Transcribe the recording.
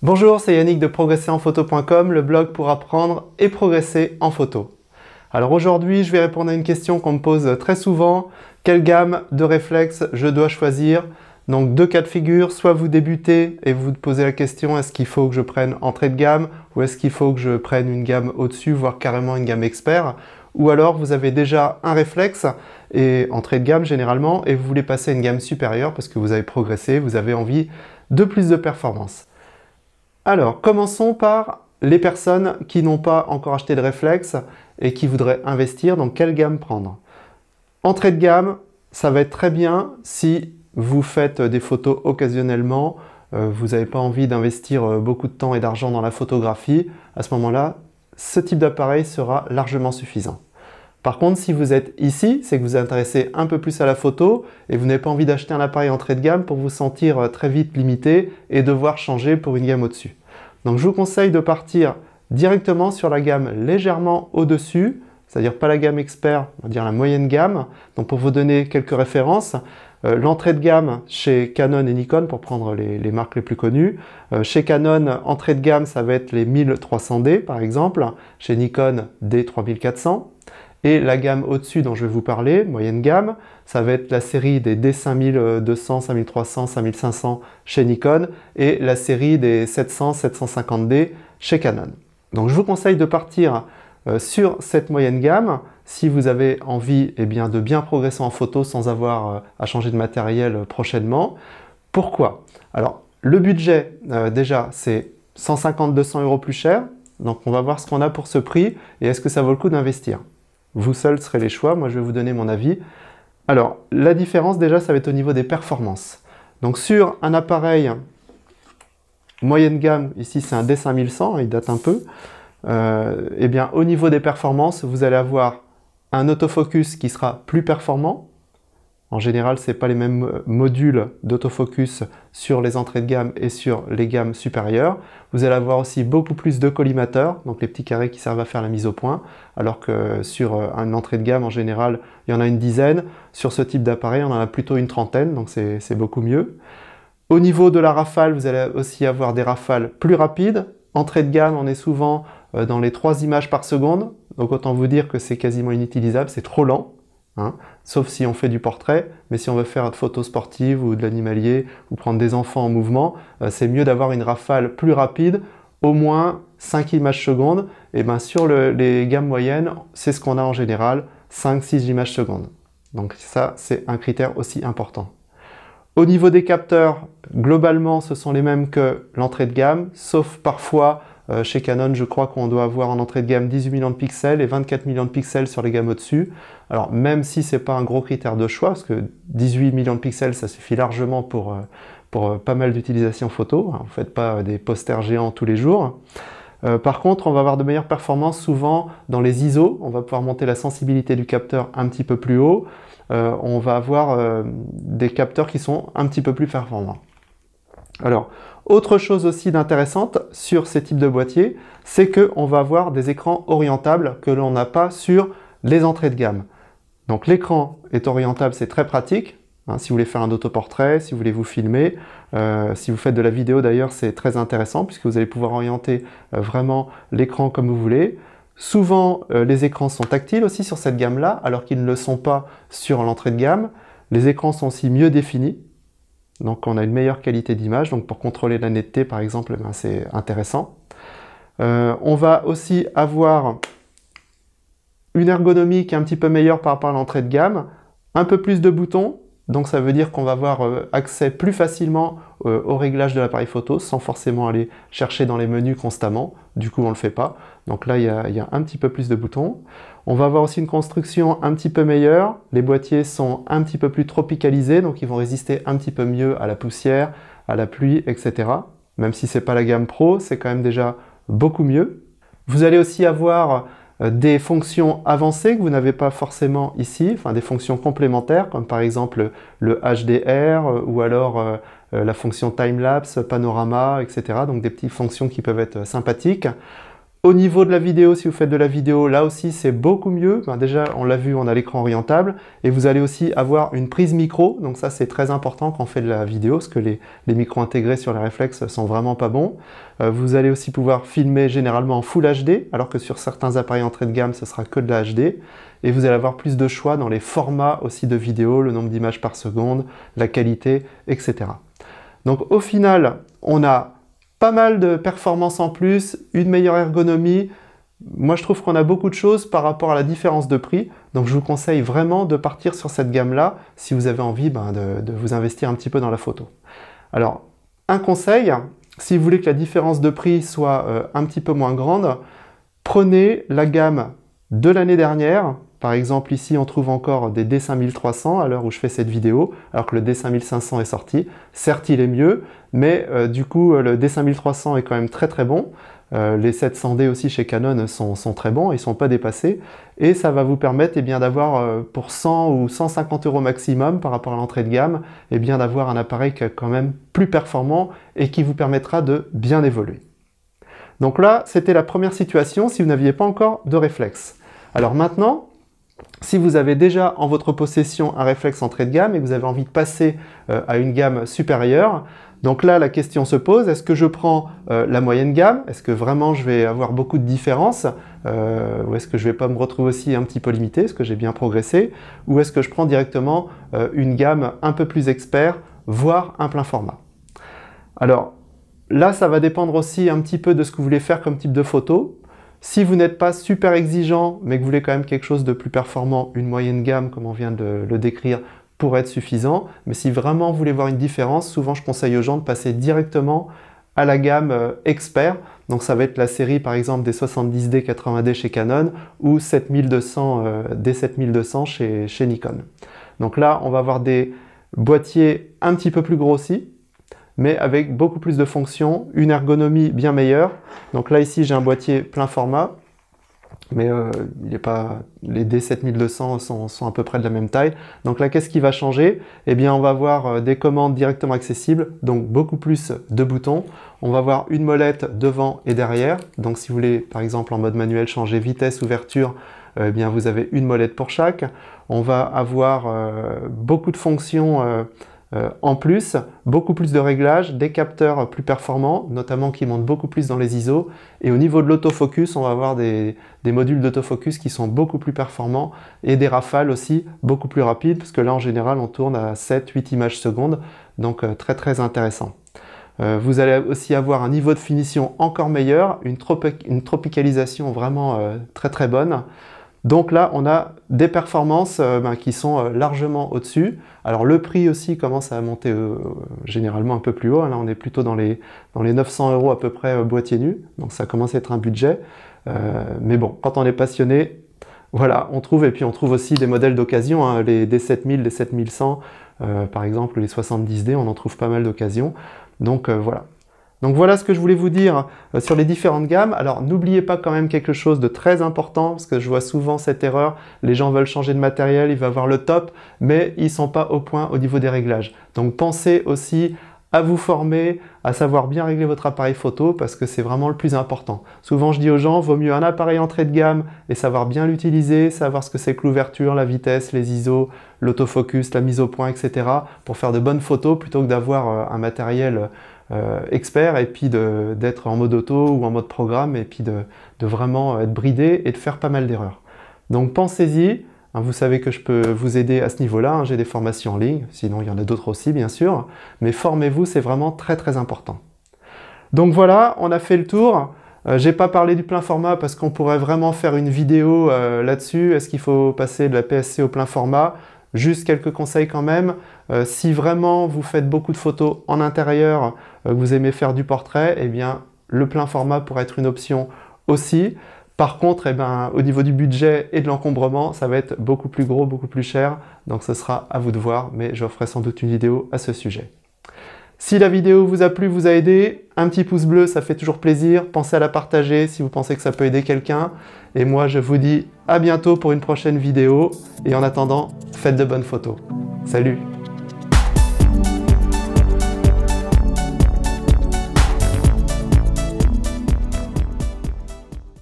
Bonjour, c'est Yannick de progresserenphoto.com, le blog pour apprendre et progresser en photo. Alors aujourd'hui, je vais répondre à une question qu'on me pose très souvent. Quelle gamme de réflexes je dois choisir? Donc deux cas de figure, soit vous débutez et vous posez la question est-ce qu'il faut que je prenne entrée de gamme ou est-ce qu'il faut que je prenne une gamme au-dessus, voire carrément une gamme expert, ou alors vous avez déjà un réflexe et entrée de gamme généralement et vous voulez passer à une gamme supérieure parce que vous avez progressé, vous avez envie de plus de performance. Alors, commençons par les personnes qui n'ont pas encore acheté de réflexe et qui voudraient investir. Donc, quelle gamme prendre? Entrée de gamme, ça va être très bien si vous faites des photos occasionnellement, vous n'avez pas envie d'investir beaucoup de temps et d'argent dans la photographie. À ce moment-là, ce type d'appareil sera largement suffisant. Par contre, si vous êtes ici, c'est que vous vous intéressez un peu plus à la photo et vous n'avez pas envie d'acheter un appareil entrée de gamme pour vous sentir très vite limité et devoir changer pour une gamme au-dessus. Donc je vous conseille de partir directement sur la gamme légèrement au-dessus, c'est-à-dire pas la gamme expert, on va dire la moyenne gamme. Donc pour vous donner quelques références, l'entrée de gamme chez Canon et Nikon, pour prendre les marques les plus connues. Chez Canon, entrée de gamme, ça va être les 1300D par exemple. Chez Nikon, D3400. Et la gamme au-dessus dont je vais vous parler, moyenne gamme, ça va être la série des D5200, 5300, 5500 chez Nikon et la série des 700, 750D chez Canon. Donc je vous conseille de partir sur cette moyenne gamme si vous avez envie de bien progresser en photo sans avoir à changer de matériel prochainement. Pourquoi? Alors le budget déjà c'est 150-200 € plus cher, donc on va voir ce qu'on a pour ce prix et est-ce que ça vaut le coup d'investir. Vous seuls serez les choix, moi je vais vous donner mon avis. Alors, la différence déjà, ça va être au niveau des performances. Donc sur un appareil moyenne gamme, ici c'est un D5100, il date un peu, au niveau des performances, vous allez avoir un autofocus qui sera plus performant. En général, ce n'est pas les mêmes modules d'autofocus sur les entrées de gamme et sur les gammes supérieures. Vous allez avoir aussi beaucoup plus de collimateurs, donc les petits carrés qui servent à faire la mise au point, alors que sur une entrée de gamme, en général, il y en a une dizaine. Sur ce type d'appareil, on en a plutôt une trentaine, donc c'est beaucoup mieux. Au niveau de la rafale, vous allez aussi avoir des rafales plus rapides. Entrée de gamme, on est souvent dans les 3 images par seconde, donc autant vous dire que c'est quasiment inutilisable, c'est trop lent. Sauf si on fait du portrait, mais si on veut faire de photos sportives ou de l'animalier ou prendre des enfants en mouvement, c'est mieux d'avoir une rafale plus rapide, au moins 5 images secondes. Et sur les gammes moyennes, c'est ce qu'on a en général, 5-6 images secondes. Donc ça, c'est un critère aussi important. Au niveau des capteurs, globalement, ce sont les mêmes que l'entrée de gamme, sauf parfois, chez Canon, je crois qu'on doit avoir en entrée de gamme 18 millions de pixels et 24 millions de pixels sur les gammes au-dessus. Alors même si ce n'est pas un gros critère de choix, parce que 18 millions de pixels, ça suffit largement pour pas mal d'utilisations photo. Vous ne faites pas des posters géants tous les jours. Par contre, on va avoir de meilleures performances souvent dans les ISO. On va pouvoir monter la sensibilité du capteur un petit peu plus haut. On va avoir des capteurs qui sont un petit peu plus performants. Alors, autre chose aussi d'intéressante sur ces types de boîtiers, c'est qu'on va avoir des écrans orientables que l'on n'a pas sur les entrées de gamme. Donc l'écran est orientable, c'est très pratique. Si vous voulez faire un autoportrait, si vous voulez vous filmer, si vous faites de la vidéo d'ailleurs, c'est très intéressant puisque vous allez pouvoir orienter vraiment l'écran comme vous voulez. Souvent, les écrans sont tactiles aussi sur cette gamme-là, alors qu'ils ne le sont pas sur l'entrée de gamme. Les écrans sont aussi mieux définis. Donc on a une meilleure qualité d'image, donc pour contrôler la netteté par exemple, c'est intéressant. On va aussi avoir une ergonomie qui est un petit peu meilleure par rapport à l'entrée de gamme, un peu plus de boutons, donc ça veut dire qu'on va avoir accès plus facilement au réglage de l'appareil photo sans forcément aller chercher dans les menus constamment, du coup on ne le fait pas. Donc là il y a un petit peu plus de boutons. On va avoir aussi une construction un petit peu meilleure, les boîtiers sont un petit peu plus tropicalisés, donc ils vont résister un petit peu mieux à la poussière, à la pluie, etc. Même si ce n'est pas la gamme Pro, c'est quand même déjà beaucoup mieux. Vous allez aussi avoir des fonctions avancées que vous n'avez pas forcément ici, enfin des fonctions complémentaires, comme par exemple le HDR ou alors la fonction time-lapse, panorama, etc. Donc des petites fonctions qui peuvent être sympathiques. Au niveau de la vidéo, si vous faites de la vidéo, là aussi c'est beaucoup mieux. Ben déjà, on l'a vu, on a l'écran orientable et vous allez aussi avoir une prise micro. Donc ça, c'est très important quand on fait de la vidéo parce que les micros intégrés sur les réflexes sont vraiment pas bons. Vous allez aussi pouvoir filmer généralement en Full HD, alors que sur certains appareils entrée de gamme, ce sera que de la HD. Et vous allez avoir plus de choix dans les formats aussi de vidéo, le nombre d'images par seconde, la qualité, etc. Donc au final, on a pas mal de performances en plus, une meilleure ergonomie. Moi, je trouve qu'on a beaucoup de choses par rapport à la différence de prix. Donc, je vous conseille vraiment de partir sur cette gamme-là si vous avez envie de vous investir un petit peu dans la photo. Alors, un conseil, si vous voulez que la différence de prix soit un petit peu moins grande, prenez la gamme de l'année dernière. Par exemple, ici, on trouve encore des D5300 à l'heure où je fais cette vidéo, alors que le D5500 est sorti. Certes, il est mieux, mais du coup, le D5300 est quand même très très bon. Les 700D aussi chez Canon sont très bons, ils ne sont pas dépassés. Et ça va vous permettre d'avoir pour 100 ou 150 € maximum par rapport à l'entrée de gamme, d'avoir un appareil qui est quand même plus performant et qui vous permettra de bien évoluer. Donc là, c'était la première situation si vous n'aviez pas encore de réflexe. Alors maintenant, si vous avez déjà en votre possession un réflexe entrée de gamme et que vous avez envie de passer à une gamme supérieure, donc là la question se pose, est-ce que je prends la moyenne gamme? Est-ce que vraiment je vais avoir beaucoup de différences? Ou est-ce que je ne vais pas me retrouver aussi un petit peu limité? Est-ce que j'ai bien progressé? Ou est-ce que je prends directement une gamme un peu plus expert, voire un plein format? Alors là, ça va dépendre aussi un petit peu de ce que vous voulez faire comme type de photo. Si vous n'êtes pas super exigeant, mais que vous voulez quand même quelque chose de plus performant, une moyenne gamme, comme on vient de le décrire, pourrait être suffisant. Mais si vraiment vous voulez voir une différence, souvent je conseille aux gens de passer directement à la gamme expert. Donc ça va être la série par exemple des 70D, 80D chez Canon ou 7200, D7200 chez Nikon. Donc là, on va avoir des boîtiers un petit peu plus grossis, mais avec beaucoup plus de fonctions, une ergonomie bien meilleure. Donc là, ici, j'ai un boîtier plein format, mais les D7200 sont à peu près de la même taille. Donc là, qu'est-ce qui va changer? Eh bien, on va avoir des commandes directement accessibles, donc beaucoup plus de boutons. On va avoir une molette devant et derrière. Donc si vous voulez, par exemple, en mode manuel, changer vitesse, ouverture, eh bien, vous avez une molette pour chaque. On va avoir beaucoup de fonctions en plus, beaucoup plus de réglages, des capteurs plus performants, notamment qui montent beaucoup plus dans les ISO. Et au niveau de l'autofocus, on va avoir des modules d'autofocus qui sont beaucoup plus performants et des rafales aussi beaucoup plus rapides, parce que là en général on tourne à 7-8 images secondes, donc très très intéressant. Vous allez aussi avoir un niveau de finition encore meilleur, une tropicalisation vraiment très très bonne. Donc là, on a des performances qui sont largement au-dessus. Alors le prix aussi commence à monter généralement un peu plus haut. Là, on est plutôt dans les 900 € à peu près boîtier nu. Donc ça commence à être un budget. Mais bon, quand on est passionné, voilà, on trouve. Et puis on trouve aussi des modèles d'occasion, hein, les D7000, les 7100, par exemple, les 70D, on en trouve pas mal d'occasions. Donc voilà. Donc voilà ce que je voulais vous dire sur les différentes gammes. Alors n'oubliez pas quand même quelque chose de très important, parce que je vois souvent cette erreur, les gens veulent changer de matériel, ils veulent avoir le top, mais ils ne sont pas au point au niveau des réglages. Donc pensez aussi à vous former, à savoir bien régler votre appareil photo, parce que c'est vraiment le plus important. Souvent je dis aux gens, vaut mieux un appareil entrée de gamme et savoir bien l'utiliser, savoir ce que c'est que l'ouverture, la vitesse, les ISO, l'autofocus, la mise au point, etc. pour faire de bonnes photos, plutôt que d'avoir un matériel expert et puis d'être en mode auto ou en mode programme et puis de vraiment être bridé et de faire pas mal d'erreurs. Donc pensez-y, hein, vous savez que je peux vous aider à ce niveau-là, hein, j'ai des formations en ligne, sinon il y en a d'autres aussi bien sûr, mais formez-vous, c'est vraiment très très important. Donc voilà, on a fait le tour. J'ai pas parlé du plein format parce qu'on pourrait vraiment faire une vidéo là-dessus. Est-ce qu'il faut passer de la PSC au plein format? Juste quelques conseils quand même. Si vraiment vous faites beaucoup de photos en intérieur, vous aimez faire du portrait, eh bien le plein format pourrait être une option aussi. Par contre, eh ben, au niveau du budget et de l'encombrement, ça va être beaucoup plus gros, beaucoup plus cher. Donc ce sera à vous de voir, mais je ferai sans doute une vidéo à ce sujet. Si la vidéo vous a plu, vous a aidé, un petit pouce bleu, ça fait toujours plaisir. Pensez à la partager si vous pensez que ça peut aider quelqu'un. Et moi, je vous dis à bientôt pour une prochaine vidéo. Et en attendant, faites de bonnes photos. Salut!